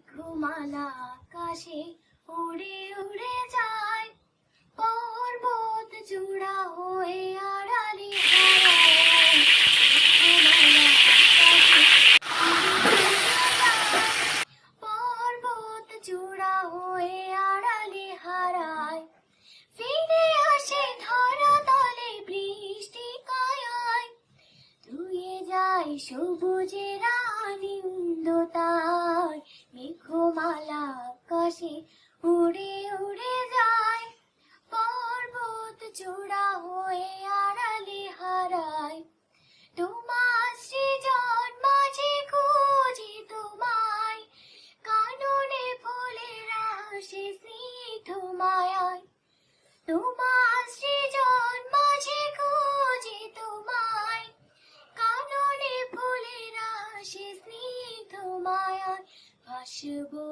মেঘমালা আকাশে উড়ে উড়ে যায়, পর্বত চূড়া হয়ে আড়ালে হারায়। মেঘমালা আকাশে উড়ে উড়ে যায়, পর্বত চূড়া হয়ে আড়ালে হারায়। ফিরে আসে ধরা তলে বৃষ্টি কায়ায়, ধুয়ে যায় সবুজের আনন্দতায়। মেঘমালা আকাশে উড়ে উড়ে যায়, পর্বত চূড়া হয়ে আড়ালে হারায়। তোমার সৃজন মাঝে খুঁজি তোমায়, কাননে ফুলের আসে স্নিগ্ধ মায়ায়। তোমার সৃজন মাঝে খুঁজি তোমায়, কাননে ফুলের আসে স্নিগ্ধ মায়ায়। ভাসবো